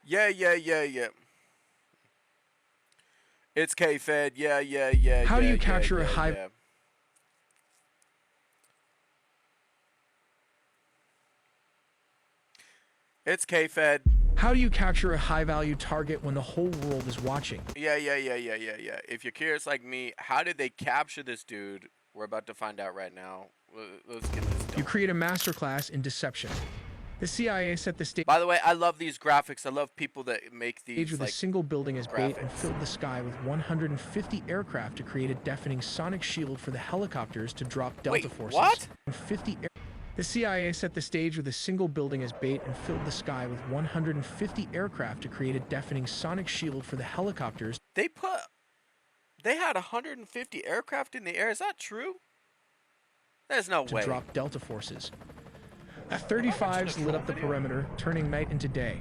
Yeah, yeah, yeah, yeah. It's K-Fed. Yeah, yeah, yeah, How do yeah, you yeah, capture a yeah, high yeah. It's K-Fed. How do you capture a high-value target when the whole world is watching? Yeah, yeah, yeah, yeah, yeah, yeah. If you're curious like me, how did they capture this dude? We're about to find out right now. Let's get this You done. create a masterclass in deception. The CIA set the stage By the way, I love these graphics. I love people that make these with a like single building as bait and graphics. filled the sky with 150 aircraft to create a deafening sonic shield for the helicopters to drop Delta Wait, forces. what? 50 The CIA set the stage with a single building as bait and filled the sky with 150 aircraft to create a deafening sonic shield for the helicopters They had 150 aircraft in the air. Is that true? There's no to way. drop Delta forces. F-35s lit up the perimeter, turning night into day.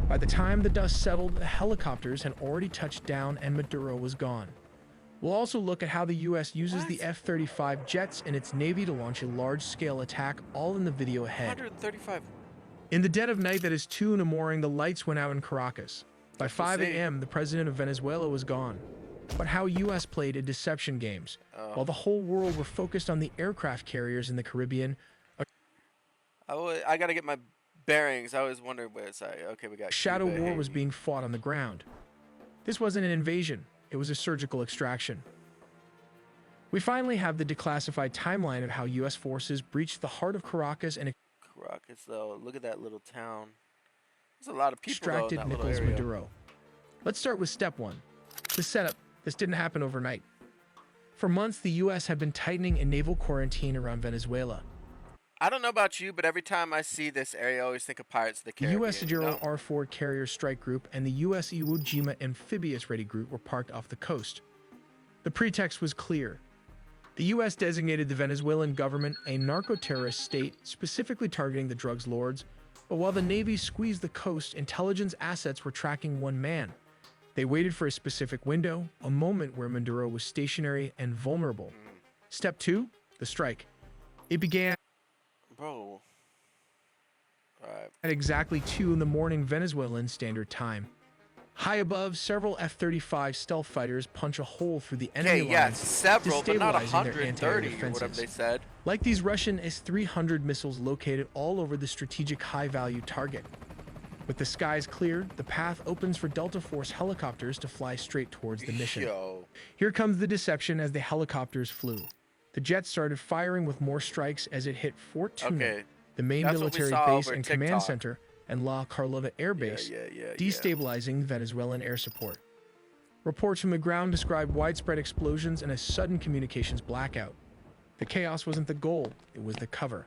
By the time the dust settled, the helicopters had already touched down and Maduro was gone. We'll also look at how the U.S. uses the F-35 jets and its Navy to launch a large-scale attack, all in the video ahead. 135. In the dead of night that is 2 in the morning, the lights went out in Caracas. By 5 see. a.m., the president of Venezuela was gone. But how U.S. played in deception games. While the whole world were focused on the aircraft carriers in the Caribbean, I gotta get my bearings. I always wondered where it's at. Okay, we got shadow Cuba, war was Haiti. being fought on the ground. This wasn't an invasion, it was a surgical extraction. We finally have the declassified timeline of how U.S. forces breached the heart of Caracas and Caracas, though. Look at that little town. There's a lot of people though, in extracted that little Nicolas area. Maduro. Let's start with step 1. The setup. This didn't happen overnight. For months, the U.S. had been tightening a naval quarantine around Venezuela. I don't know about you, but every time I see this area, I always think of Pirates of the The Caribbean. U.S. Gerald you know? R-4 Carrier Strike Group and the U.S. Iwo Jima Amphibious Ready Group were parked off the coast. The pretext was clear. The U.S. designated the Venezuelan government a narco-terrorist state, specifically targeting the drugs lords, but while the Navy squeezed the coast, intelligence assets were tracking one man. They waited for a specific window, a moment where Maduro was stationary and vulnerable. Step 2, the strike. It began Bro. Alright. at exactly 2 in the morning Venezuelan Standard Time. High above, several F-35 stealth fighters punch a hole through the enemy Okay, yeah, lines, several, but not destabilizing their 130 anti-air or whatever defenses. they said. Like these Russian S-300 missiles located all over the strategic high-value target. With the skies cleared, the path opens for Delta Force helicopters to fly straight towards the mission. Yo. Here comes the deception as the helicopters flew. The jets started firing with more strikes as it hit Fort Tuna, Okay. the main That's what we military saw base over and TikTok. command center, and La Carlota Air Base, Yeah. destabilizing Venezuelan air support. Reports from the ground described widespread explosions and a sudden communications blackout. The chaos wasn't the goal, it was the cover.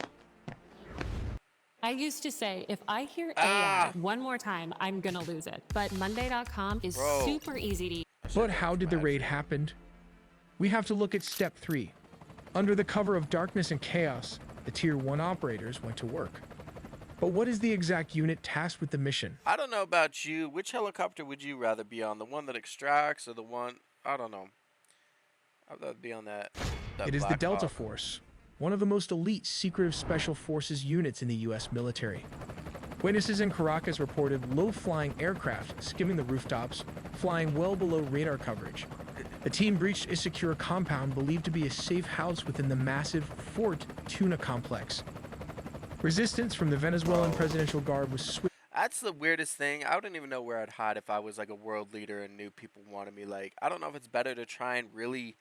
I used to say, if I hear AI one more time, I'm gonna lose it. But Monday.com is Bro. super easy to use. But how did the raid happen? We have to look at step 3. Under the cover of darkness and chaos, the Tier 1 operators went to work. But what is the exact unit tasked with the mission? I don't know about you. Which helicopter would you rather be on? The one that extracts or the one... I don't know. I'd rather be on that It is the Black Delta Hawk. Force, one of the most elite secretive special forces units in the U.S. military. Witnesses in Caracas reported low-flying aircraft skimming the rooftops, flying well below radar coverage. The team breached a secure compound believed to be a safe house within the massive Fort Tuna complex. Resistance from the Venezuelan Presidential Guard was swift. That's the weirdest thing. I wouldn't even know where I'd hide if I was like a world leader and knew people wanted me. Like, I don't know if it's better to try and really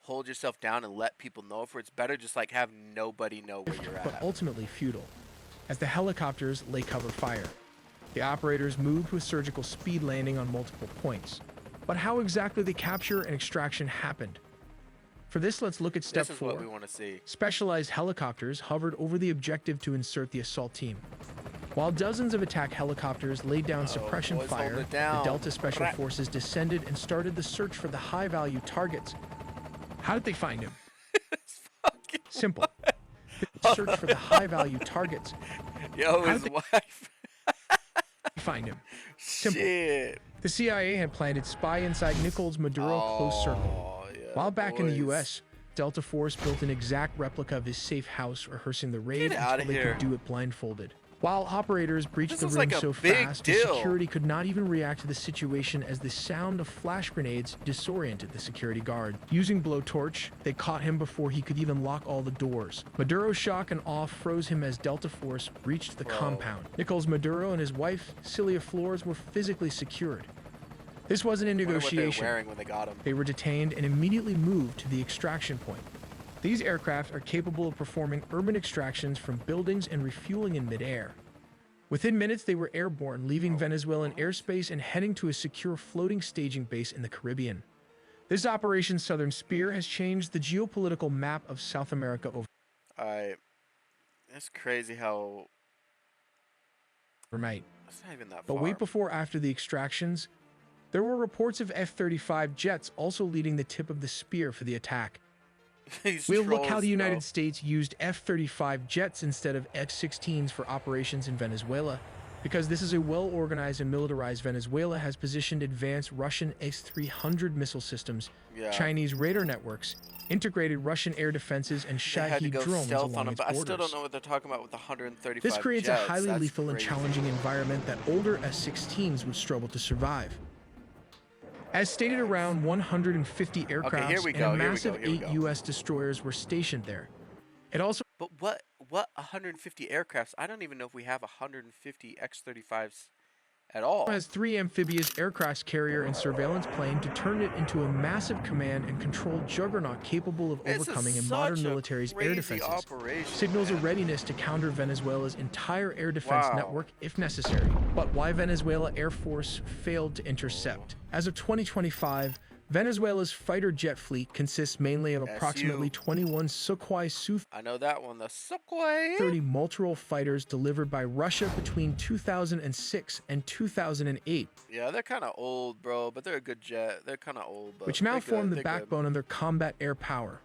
hold yourself down and let people know, if it's better just like have nobody know where you're but at. ultimately futile, as the helicopters lay cover fire. The operators moved with surgical speed, landing on multiple points. But how exactly the capture and extraction happened? For this, let's look at step This is 4. what we want to see. Specialized helicopters hovered over the objective to insert the assault team. While dozens of attack helicopters laid down suppression boys, fire, hold it the down. Delta Special Forces descended and started the search for the high-value targets. How did they find him? Simple. The search for the high-value targets. Yo, How his did wife. Find him. Simple. Shit. The CIA had planted spy inside Nicolas Maduro close circle. Yeah, While back in the boys. U.S., Delta Force built an exact replica of his safe house, rehearsing the raid Get outta until they here. could do it blindfolded. While operators breached This the is room like a so big fast, the deal. security could not even react to the situation as the sound of flash grenades disoriented the security guard. Using blowtorch, they caught him before he could even lock all the doors. Maduro's shock and awe froze him as Delta Force breached the compound. Nicholas Maduro and his wife, Celia Flores, were physically secured. This wasn't a I wonder what they were negotiation. wearing when they got him. They were detained and immediately moved to the extraction point. These aircraft are capable of performing urban extractions from buildings and refueling in midair. Within minutes, they were airborne, leaving Venezuelan airspace and heading to a secure floating staging base in the Caribbean. This Operation Southern Spear has changed the geopolitical map of South America Alright. It's crazy how... overnight. It's not even that But far. wait, before after the extractions, there were reports of F-35 jets also leading the tip of the spear for the attack. These We'll look how trolls, the United bro. States used F-35 jets instead of F-16s for operations in Venezuela, because this is a well-organized and militarized Venezuela has positioned advanced Russian S-300 missile systems, Yeah. Chinese radar networks, integrated Russian air defenses, and They had to Shahed go drones stealth along on them, its but I borders. still don't know what they're talking about with the 135 This creates jets. a highly That's lethal and crazy. challenging environment that older S-16s would struggle to survive. As stated, around 150 aircraft here we and go, a here we massive go, here we 8 go. U.S. destroyers were stationed there. It also But what 150 aircrafts? I don't even know if we have 150 X-35s at all. has 3 amphibious aircraft carrier and surveillance plane to turn it into a massive command and control juggernaut capable of This is overcoming a modern such a military's air crazy defenses. operation, Signals a man. readiness to counter Venezuela's entire air defense Wow. network if necessary. But why Venezuela Air Force failed to intercept? As of 2025, Venezuela's fighter jet fleet consists mainly of approximately 21 Sukhoi Su-30 I know that one, the Sukhoi. multirole fighters delivered by Russia between 2006 and 2008. Yeah, they're kind of old, bro, but they're a good jet. They're kind of old, but which now they're form good, the they're good. backbone of their combat air power.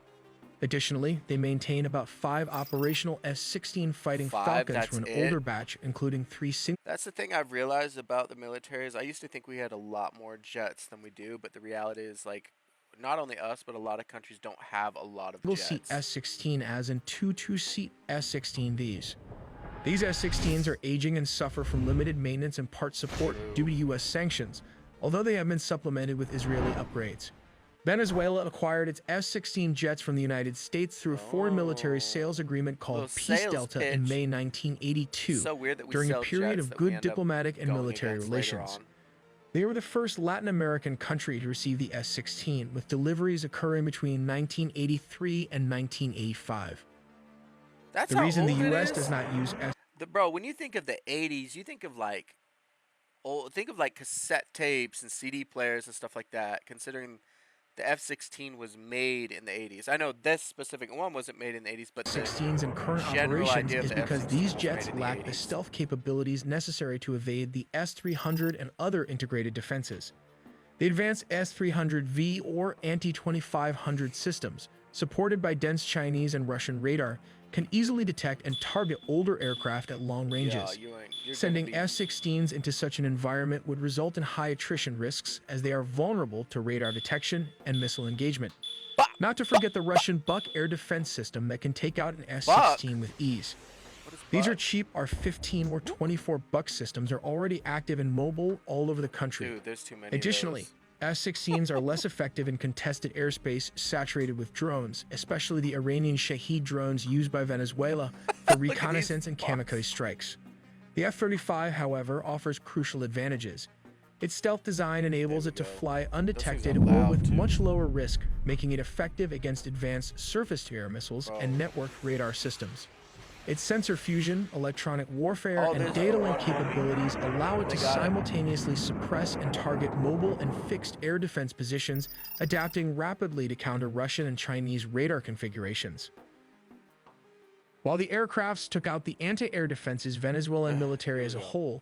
Additionally, they maintain about 5 operational F-16 Fighting 5, Falcons that's from an it? older batch, including 3 single That's the thing I've realized about the military is I used to think we had a lot more jets than we do, but the reality is, like, not only us, but a lot of countries don't have a lot of seat jets. S-16 as in 2 two-seat S-16Vs. These S-16s are aging and suffer from limited maintenance and part support due to U.S. sanctions, although they have been supplemented with Israeli upgrades. Venezuela acquired its F-16 jets from the United States through a foreign military sales agreement called Little Peace sales Delta in pitch. May 1982, So weird that we during a sell period jets of that we good end up diplomatic and going military against later relations. on. They were the first Latin American country to receive the S-16, with deliveries occurring between 1983 and 1985. That's The how reason the old it U.S. is? does not use Bro, when you think of the 80s, you think of like cassette tapes and CD players and stuff like that, considering the F-16 was made in the 80s. I know this specific one wasn't made in the 80s, but the F-16s in current general operations idea of is the because F-16 these was made jets in the lack the 80s. stealth capabilities necessary to evade the S-300 and other integrated defenses. The advanced S-300V or anti-2500 systems, supported by dense Chinese and Russian radar, can easily detect and target older aircraft at long ranges. you're Sending gonna be- F-16s into such an environment would result in high attrition risks, as they are vulnerable to radar detection and missile engagement. Not to forget the Russian Buk air defense system that can take out an S-16 with ease. What is These are Buk? cheap R-15 or 24 Buk systems are already active and mobile all over the country. Dude, there's too many. Additionally, of those. S-16s are less effective in contested airspace saturated with drones, especially the Iranian Shahed drones used by Venezuela for reconnaissance and kamikaze strikes. The F-35, however, offers crucial advantages. Its stealth design enables it to fly undetected are or loud, with too. much lower risk, making it effective against advanced surface-to-air missiles and networked radar systems. Its sensor fusion, electronic warfare, Oh, and there's data the link one. capabilities allow it to They got it. simultaneously suppress and target mobile and fixed air defense positions, adapting rapidly to counter Russian and Chinese radar configurations. While the aircrafts took out the anti-air defenses Venezuelan military as a whole,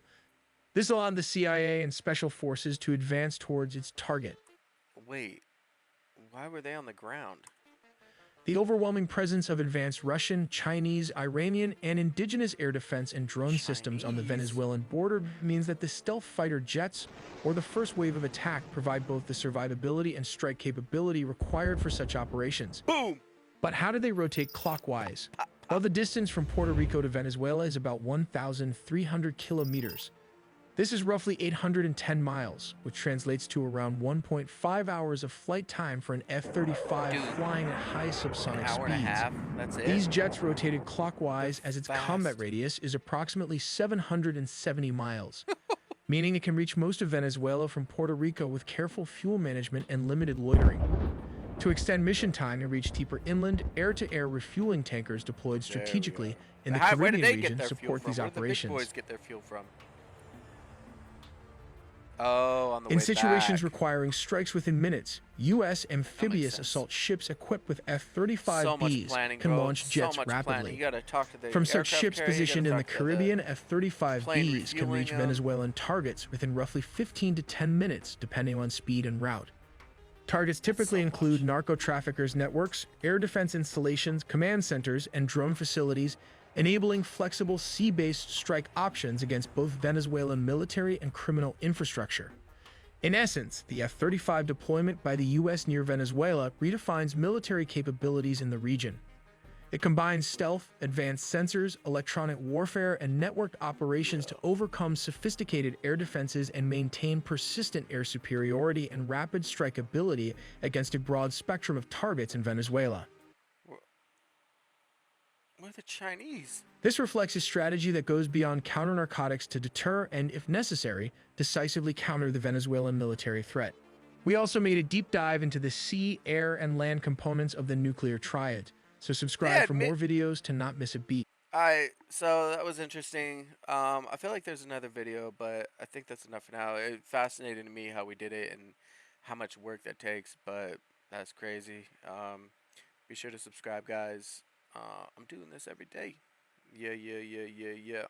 this allowed the CIA and special forces to advance towards its target. Wait, why were they on the ground? The overwhelming presence of advanced Russian, Chinese, Iranian, and indigenous air defense and drone systems on the Chinese. Venezuelan border means that the stealth fighter jets, or the first wave of attack, provide both the survivability and strike capability required for such operations. Boom! But how do they rotate clockwise? While the distance from Puerto Rico to Venezuela is about 1,300 kilometers, this is roughly 810 miles, which translates to around 1.5 hours of flight time for an F-35 Dude, flying at high an subsonic hour and a speeds. half. That's it. These jets rotated clockwise They're as its fast. combat radius is approximately 770 miles, meaning it can reach most of Venezuela from Puerto Rico with careful fuel management and limited loitering. To extend mission time and reach deeper inland, air-to-air refueling tankers deployed strategically in the Where Caribbean did they get region their fuel support from? these Where did the big operations. boys get their fuel from? Oh, on the In way situations back. requiring strikes within minutes, U.S. amphibious sense. assault ships equipped with So much F-35Bs planning, can bro. launch jets so much rapidly. Planning. You gotta talk to the From such aircraft ships carrier, you positioned gotta in the talk to Caribbean, plane F-35Bs can reach refueling 'em. Venezuelan targets within roughly 15 to 10 minutes, depending on speed and route. Targets typically include narco traffickers' networks, air defense installations, command centers, and drone facilities, enabling flexible sea-based strike options against both Venezuelan military and criminal infrastructure. In essence, the F-35 deployment by the U.S. near Venezuela redefines military capabilities in the region. It combines stealth, advanced sensors, electronic warfare, and networked operations to overcome sophisticated air defenses and maintain persistent air superiority and rapid strikeability against a broad spectrum of targets in Venezuela. Where are the Chinese? This reflects a strategy that goes beyond counter-narcotics to deter and, if necessary, decisively counter the Venezuelan military threat. We also made a deep dive into the sea, air, and land components of the nuclear triad, so subscribe for more videos to not miss a beat. So that was interesting. I feel like there's another video, but I think that's enough for now. It fascinated me how we did it and how much work that takes, but that's crazy. Be sure to subscribe, guys. I'm doing this every day. Yeah.